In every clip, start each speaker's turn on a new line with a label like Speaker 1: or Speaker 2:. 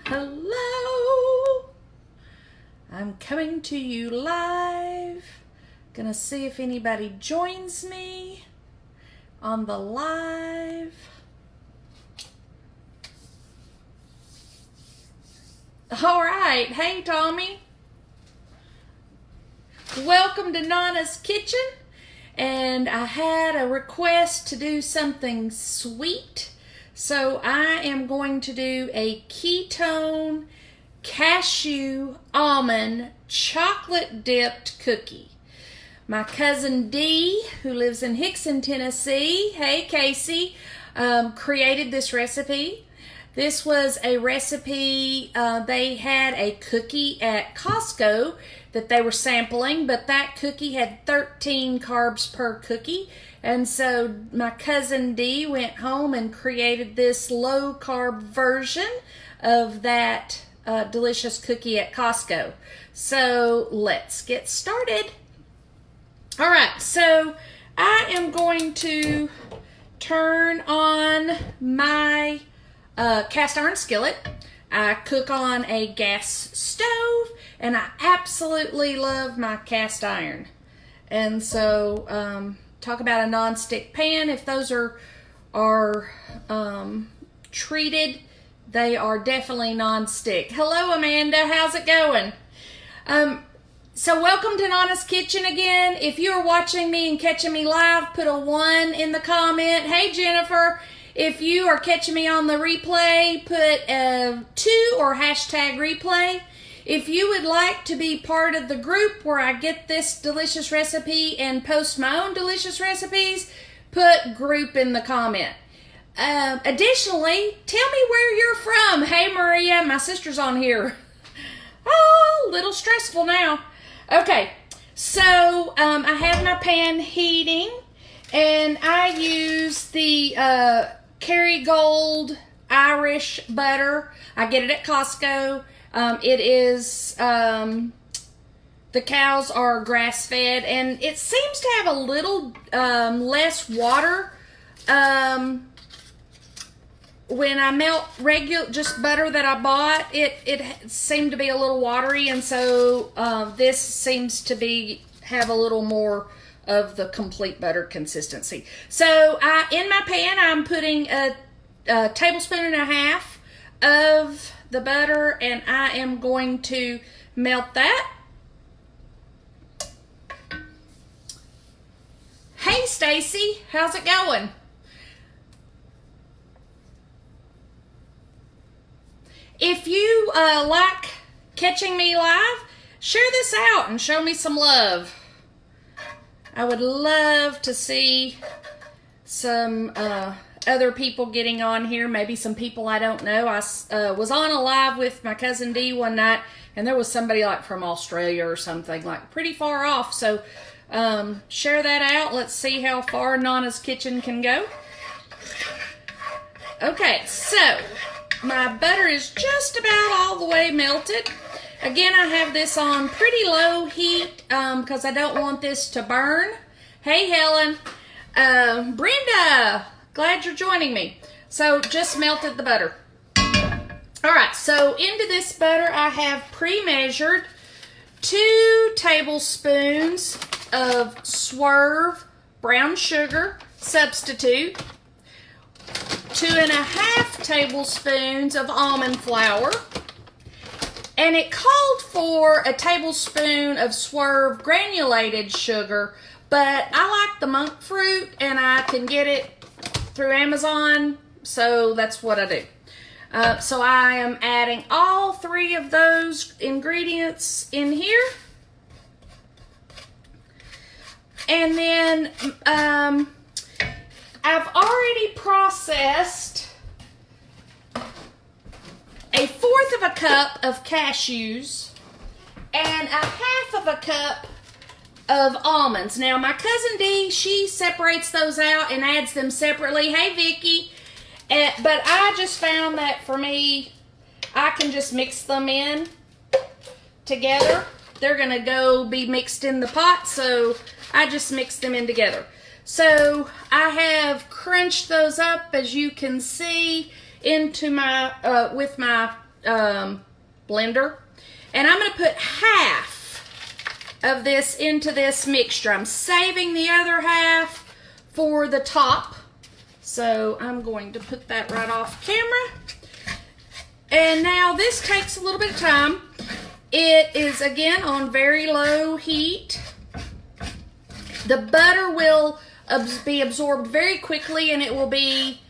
Speaker 1: Hello, I'm coming to you live. Gonna see if anybody joins me on the live. All right, hey Tommy. Welcome to Nonna's Kitchen. And I had a request to do something sweet. So I am going to do a ketone cashew almond chocolate dipped cookie. My cousin Dee, who lives in Hickson, Tennessee, hey Casey, created this recipe. This was a recipe, they had a cookie at Costco that they were sampling, but that cookie had 13 carbs per cookie. And so my cousin Dee went home and created this low carb version of that delicious cookie at Costco. So let's get started. All right, so I am going to turn on my cast iron skillet. I cook on a gas stove, and I absolutely love my cast iron. And so, talk about a non-stick pan. If those are treated, they are definitely non-stick. Hello, Amanda. How's it going? So welcome to Nonna's Kitchen again. If you are watching me and catching me live, put a 1 in the comment. Hey, Jennifer. If you are catching me on the replay, put a 2 or hashtag replay. If you would like to be part of the group where I get this delicious recipe and post my own delicious recipes, put group in the comment. Additionally, tell me where you're from. Hey, Maria, my sister's on here. Oh, a little stressful now. Okay, so I have my pan heating, and I use the Kerrygold Irish butter. I get it at Costco. It is, the cows are grass-fed, and it seems to have a little less water when I melt regular, just butter that I bought. It seemed to be a little watery, and so this seems to have a little more of the complete butter consistency. So in my pan, I'm putting a tablespoon and a half of the butter, and I am going to melt that. Hey Stacy, how's it going? If you like catching me live, share this out and show me some love. I would love to see some other people getting on here, maybe some people I don't know. I was on a live with my cousin Dee one night, and there was somebody like from Australia or something, like pretty far off. So share that out. Let's see how far Nonna's Kitchen can go. Okay, so my butter is just about all the way melted. Again, I have this on pretty low heat because I don't want this to burn. Hey, Helen. Brenda, glad you're joining me. So, just melted the butter. All right, so into this butter, I have pre-measured 2 tablespoons of Swerve brown sugar substitute, 2.5 tablespoons of almond flour, and it called for a tablespoon of Swerve granulated sugar, but I like the monk fruit, and I can get it through Amazon, so that's what I do. So I am adding all 3 of those ingredients in here. And then I've already processed 1/4 of a cup of cashews and 1/2 of a cup of almonds. Now, my cousin Dee, she separates those out and adds them separately. Hey, Vicky. But I just found that for me, I can just mix them in together. They're going to be mixed in the pot, so I just mix them in together. So I have crunched those up, as you can see, into my with my blender. And I'm going to put half of this into this mixture. I'm saving the other half for the top. So I'm going to put that right off camera. And now this takes a little bit of time. It is again on very low heat. The butter will be absorbed very quickly, and it will be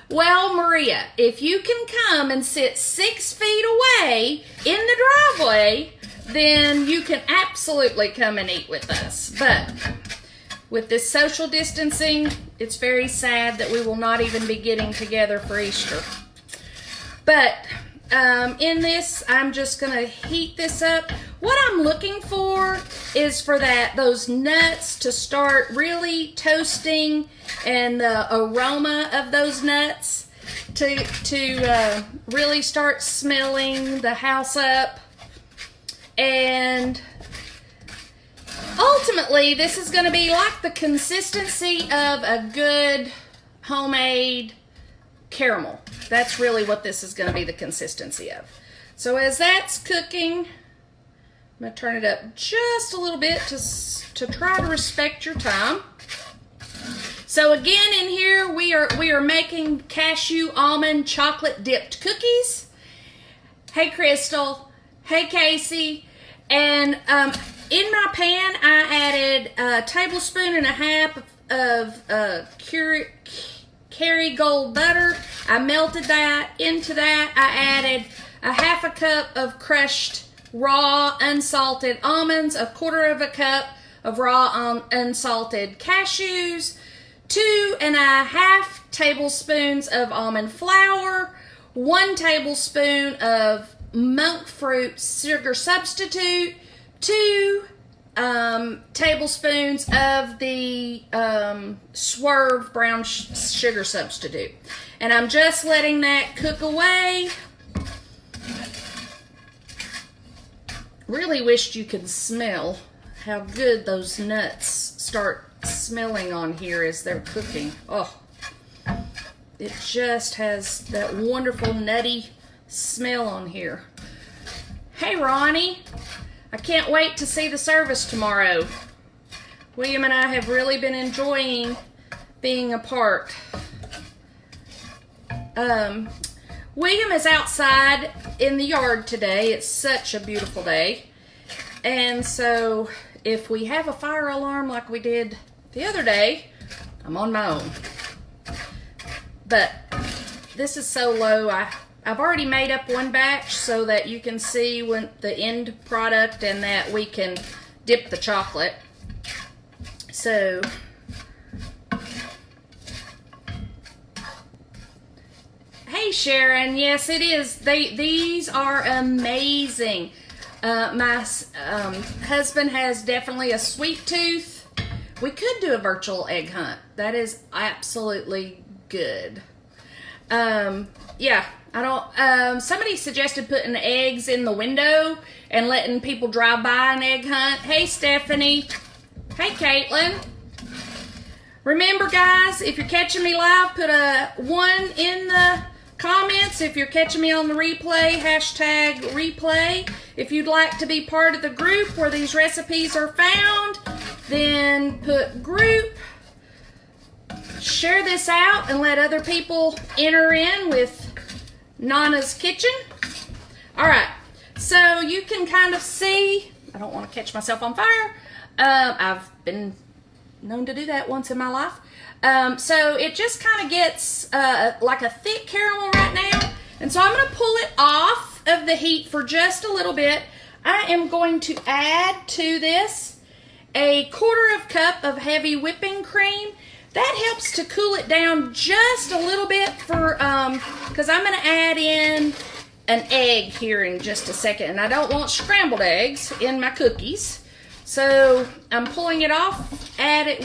Speaker 1: well, Maria, if you can come and sit 6 feet away in the driveway, then you can absolutely come and eat with us. But with this social distancing, it's very sad that we will not even be getting together for Easter. But in this, I'm just going to heat this up. What I'm looking for is for those nuts to start really toasting, and the aroma of those nuts to really start smelling the house up. And ultimately, this is going to be like the consistency of a good homemade caramel. That's really what this is going to be the consistency of. So as that's cooking, I'm going to turn it up just a little bit to try to respect your time. So again, in here we are making cashew almond chocolate dipped cookies. Hey Crystal, hey Casey, and in my pan I added a tablespoon and a half of Kerrygold butter. I melted that. Into that I added a half a cup of crushed raw unsalted almonds, a quarter of a cup of raw unsalted cashews, 2.5 tablespoons of almond flour, 1 tablespoon of monk fruit sugar substitute, 2 tablespoons of the Swerve brown sugar substitute. And I'm just letting that cook away. Really wished you could smell how good those nuts start smelling on here as they're cooking. Oh, it just has that wonderful nutty smell on here. Hey Ronnie, I can't wait to see the service tomorrow. William and I have really been enjoying being apart. William is outside in the yard today. It's such a beautiful day. And so if we have a fire alarm like we did the other day, I'm on my own. But this is so low. I've already made up one batch so that you can see when the end product and that we can dip the chocolate. So hey Sharon, yes it is. These are amazing. My husband has definitely a sweet tooth. We could do a virtual egg hunt. That is absolutely good. Yeah, I don't. Somebody suggested putting eggs in the window and letting people drive by an egg hunt. Hey Stephanie. Hey Caitlin. Remember guys, if you're catching me live, put a 1 in the comments. If you're catching me on the replay, hashtag replay. If you'd like to be part of the group where these recipes are found, then put group. Share this out and let other people enter in with Nonna's Kitchen. Alright, so you can kind of see, I don't want to catch myself on fire. I've been known to do that once in my life. So it just kind of gets like a thick caramel right now. And so I'm going to pull it off of the heat for just a little bit. I am going to add to this a 1/4 cup of heavy whipping cream. That helps to cool it down just a little bit for, because I'm going to add in an egg here in just a second. And I don't want scrambled eggs in my cookies. So I'm pulling it off,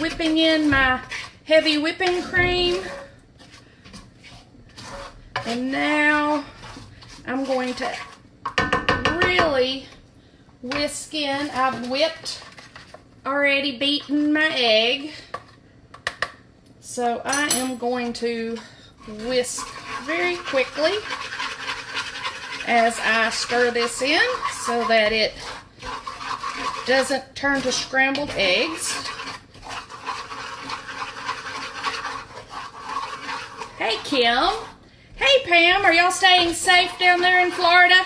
Speaker 1: whipping in my heavy whipping cream. And now I'm going to really whisk in. I've whipped, already beaten my egg. So I am going to whisk very quickly as I stir this in so that it doesn't turn to scrambled eggs. Hey, Kim. Hey, Pam. Are y'all staying safe down there in Florida?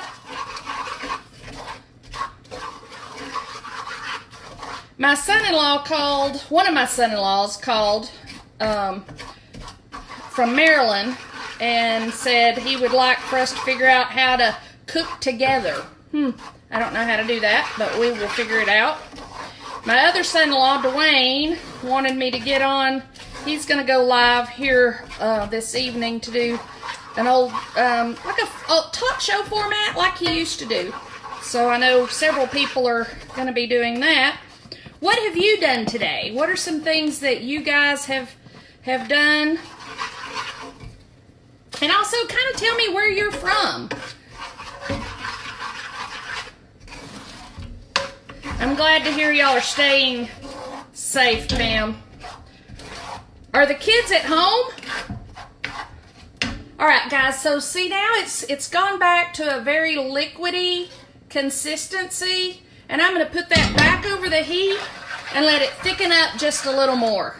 Speaker 1: My son-in-law called, one of my son-in-laws called from Maryland and said he would like for us to figure out how to cook together. I don't know how to do that, but we will figure it out. My other son-in-law, Dwayne, wanted me to get on. He's going to go live here this evening to do an old, like a talk show format like he used to do. So I know several people are going to be doing that. What have you done today? What are some things that you guys have done? And also kind of tell me where you're from. I'm glad to hear y'all are staying safe, Pam. Are the kids at home? All right, guys, so see now it's gone back to a very liquidy consistency, and I'm going to put that back over the heat and let it thicken up just a little more.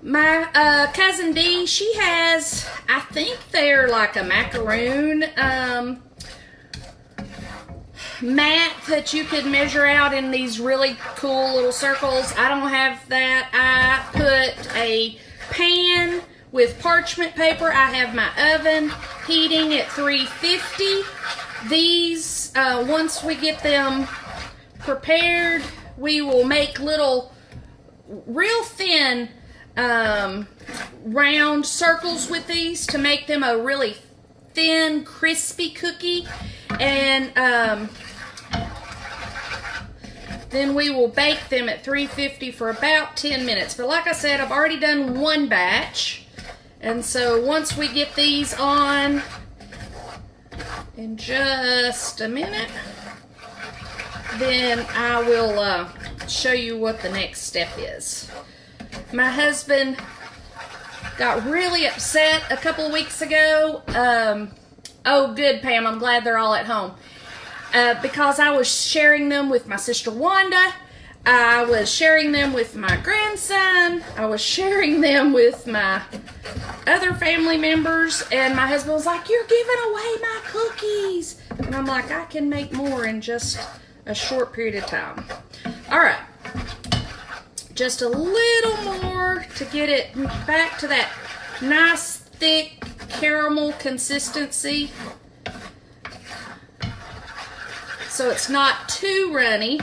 Speaker 1: My cousin Dee, she has, I think they're like a macaroon mat that you could measure out in these really cool little circles. I don't have that. I put a pan with parchment paper. I have my oven heating at 350. These, once we get them prepared, we will make little real thin round circles with these to make them a really thin, crispy cookie. And then we will bake them at 350 for about 10 minutes. But like I said, I've already done one batch. And so once we get these on in just a minute, then I will show you what the next step is. My husband got really upset a couple of weeks ago. Oh, good, Pam. I'm glad they're all at home. Because I was sharing them with my sister Wanda. I was sharing them with my grandson. I was sharing them with my other family members. And my husband was like, "You're giving away my cookies." And I'm like, I can make more in just a short period of time. All right. Just a little more to get it back to that nice, thick caramel consistency. So it's not too runny.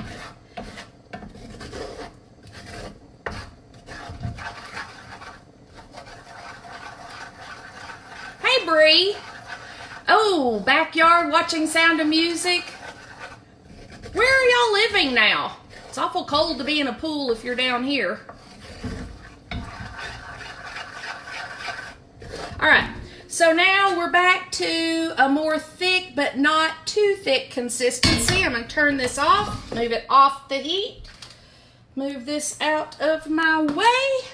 Speaker 1: Hey, Bree. Oh, backyard watching Sound of Music. Where are y'all living now? It's awful cold to be in a pool if you're down here. All right. So now we're back to a more thick but not too thick consistency. I'm going to turn this off, move it off the heat, move this out of my way.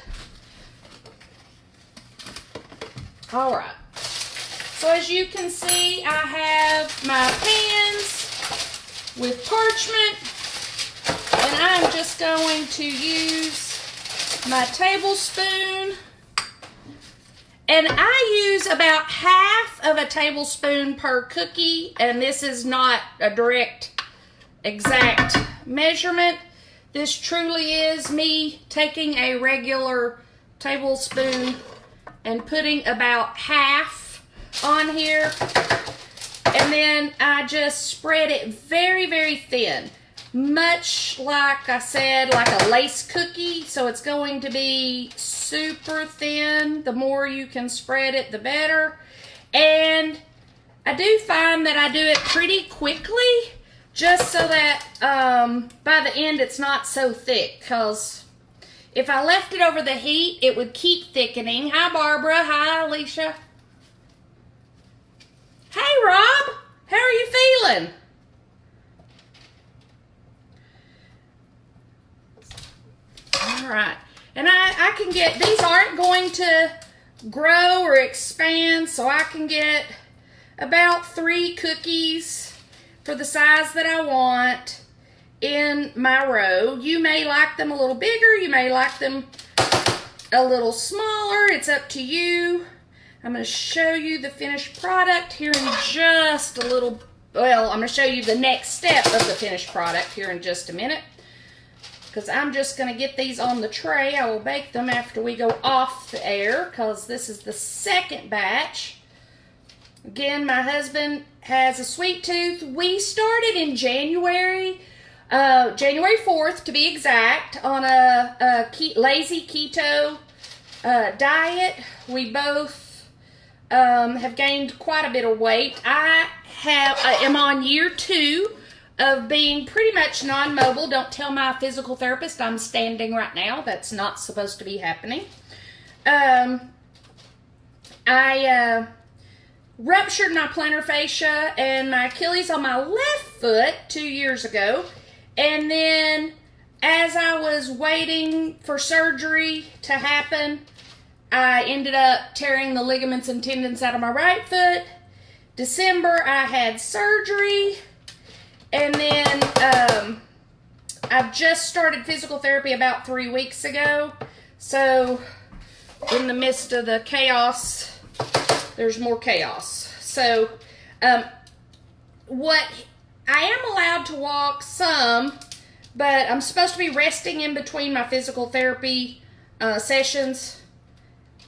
Speaker 1: All right. So as you can see, I have my pans with parchment, and I'm just going to use my tablespoon. And I use about half of a tablespoon per cookie, and this is not a direct, exact measurement. This truly is me taking a regular tablespoon and putting about half on here. And then I just spread it very, very thin. Much like I said, like a lace cookie. So it's going to be super thin. The more you can spread it, the better. And I do find that I do it pretty quickly, just so that by the end it's not so thick. Because if I left it over the heat, it would keep thickening. Hi, Barbara. Hi, Alicia. Hey, Rob. How are you feeling? All right. And I can get, these aren't going to grow or expand, so I can get about 3 cookies for the size that I want in my row. You may like them a little bigger, you may like them a little smaller, it's up to you. I'm going to show you the finished product here in just a little, well, I'm going to show you the next step of the finished product here in just a minute, because I'm just going to get these on the tray. I will bake them after we go off the air, because this is the second batch. Again, my husband has a sweet tooth. We started in January 4th to be exact, on a lazy keto diet. We both have gained quite a bit of weight. I am on year 2 of being pretty much non-mobile. Don't tell my physical therapist I'm standing right now. That's not supposed to be happening. I ruptured my plantar fascia and my Achilles on my left foot 2 years ago. And then as I was waiting for surgery to happen, I ended up tearing the ligaments and tendons out of my right foot. December, I had surgery. And then I've just started physical therapy about 3 weeks ago. So in the midst of the chaos, there's more chaos. So what I am allowed to walk some, but I'm supposed to be resting in between my physical therapy sessions.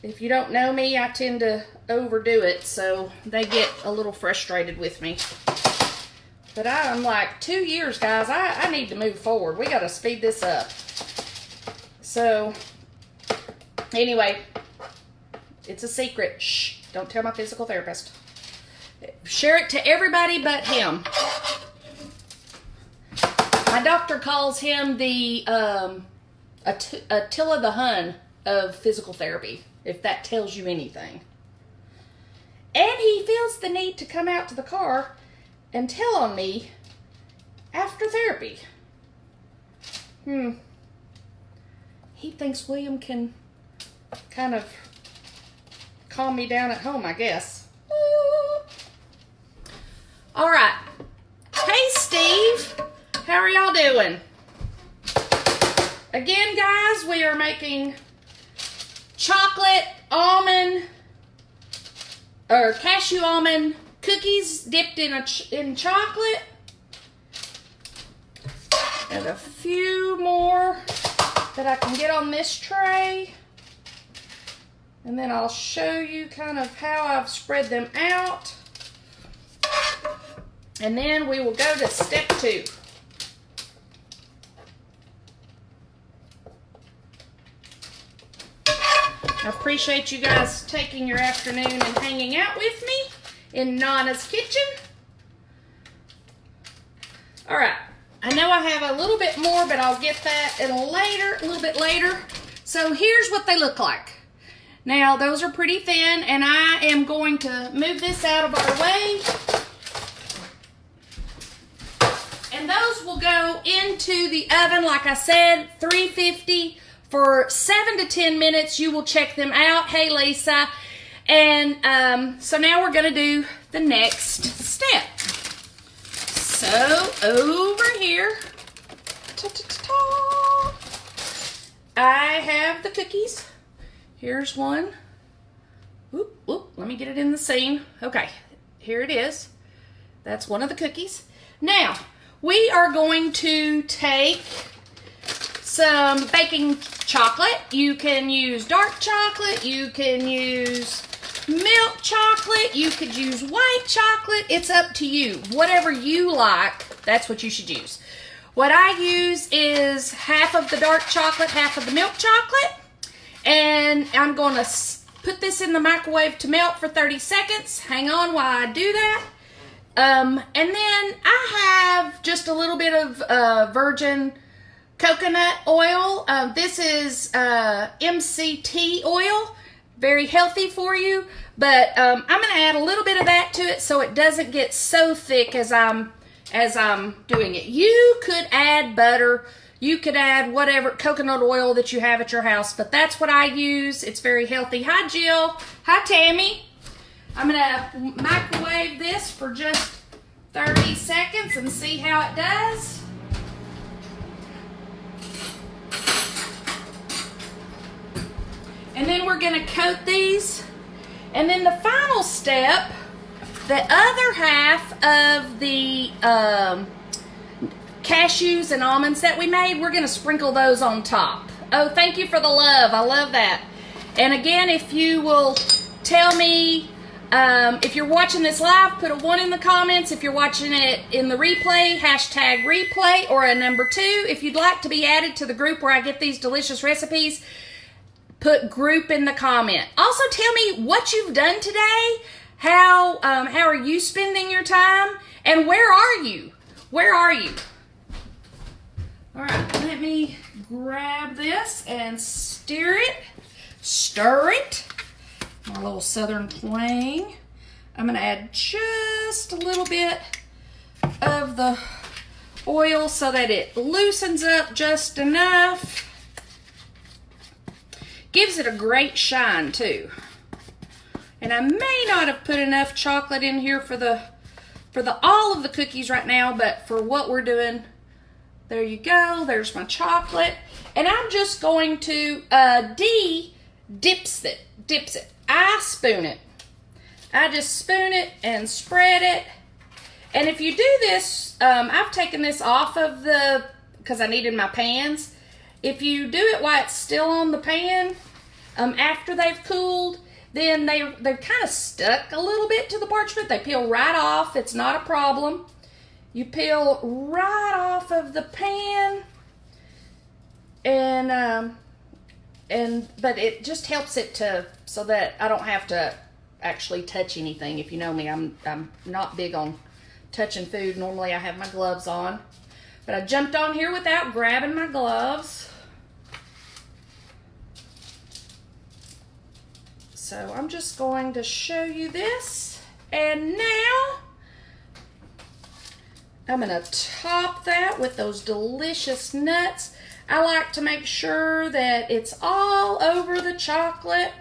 Speaker 1: If you don't know me, I tend to overdo it, so they get a little frustrated with me. But I'm like, 2 years, guys, I need to move forward. We got to speed this up. So, anyway, it's a secret. Shh, don't tell my physical therapist. Share it to everybody but him. My doctor calls him the Attila the Hun of physical therapy, if that tells you anything. And he feels the need to come out to the car and tell on me after therapy. He thinks William can kind of calm me down at home, I guess. All right. Hey, Steve. How are y'all doing? Again, guys, we are making chocolate almond or cashew almond cookies dipped in chocolate. And a few more that I can get on this tray. And then I'll show you kind of how I've spread them out. And then we will go to step 2. I appreciate you guys taking your afternoon and hanging out with me in Nonna's kitchen. All right, I know I have a little bit more, but I'll get that a little bit later. So here's what they look like. Now, those are pretty thin, and I am going to move this out of our way. And those will go into the oven, like I said, 350 for 7 to 10 minutes. You will check them out. Hey, Lisa. And so now we're going to do the next step. So over here, I have the cookies. Here's one. Let me get it in the scene. Okay, here it is. That's one of the cookies. Now, we are going to take some baking chocolate. You can use dark chocolate. You can use milk chocolate. You could use white chocolate. It's up to you. Whatever you like, that's what you should use. What I use is half of the dark chocolate, half of the milk chocolate. And I'm going to put this in the microwave to melt for 30 seconds. Hang on while I do that. And then I have just a little bit of virgin coconut oil. This is MCT oil. Very healthy for you. But I'm going to add a little bit of that to it so it doesn't get so thick as I'm doing it. You could add butter. You could add whatever coconut oil that you have at your house, but that's what I use. It's very healthy. Hi, Jill. Hi, Tammy. I'm gonna microwave this for just 30 seconds and see how it does. And then we're gonna coat these. And then the final step, the other half of the cashews and almonds that we made, we're gonna sprinkle those on top. Oh, thank you for the love. I love that. And again, if you will tell me, if you're watching this live, put a 1 in the comments. If you're watching it in the replay, hashtag replay, or a number 2. If you'd like to be added to the group where I get these delicious recipes, put group in the comment. Also, tell me what you've done today. How are you spending your time? And where are you? Where are you? All right, let me grab this and stir it. My little southern twang. I'm gonna add just a little bit of the oil so that it loosens up just enough. Gives it a great shine too. And I may not have put enough chocolate in here for the all of the cookies right now, but for what we're doing, there you go. There's my chocolate. And I'm just going to dips it. I spoon it. I just spoon it and spread it. And if you do this, I've taken this off of because I needed my pans. If you do it while it's still on the pan, after they've cooled, then they're kind of stuck a little bit to the parchment. They peel right off. It's not a problem. You peel right off of the pan, but it just helps it so that I don't have to actually touch anything. If you know me, I'm not big on touching food. Normally I have my gloves on, but I jumped on here without grabbing my gloves. So I'm just going to show you this, and now I'm going to top that with those delicious nuts. I like to make sure that it's all over the chocolate.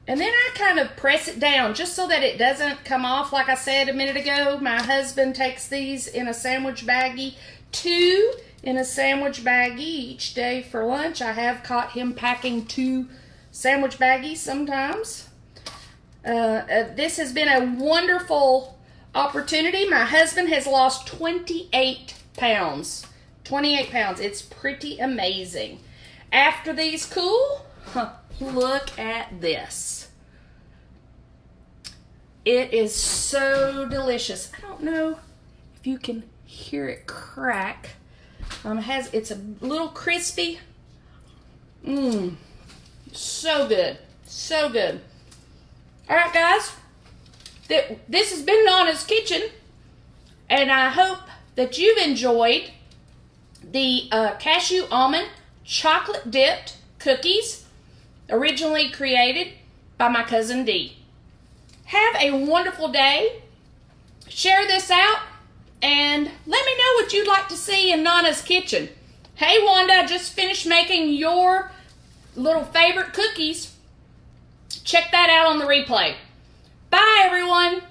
Speaker 1: And then I kind of press it down just so that it doesn't come off. Like I said a minute ago, my husband takes these in a sandwich baggie, 2 in a sandwich baggie each day for lunch. I have caught him packing 2 sandwich baggies sometimes. This has been a wonderful opportunity. My husband has lost 28 pounds. 28 pounds. It's pretty amazing. After these cool, look at this. It is so delicious. I don't know if you can hear it crack. It's a little crispy. So good. So good. All right, guys. This has been Nonna's Kitchen, and I hope that you've enjoyed the cashew almond chocolate dipped cookies, originally created by my cousin Dee. Have a wonderful day. Share this out, and let me know what you'd like to see in Nonna's Kitchen. Hey, Wanda, I just finished making your little favorite cookies. Check that out on the replay. Bye, everyone.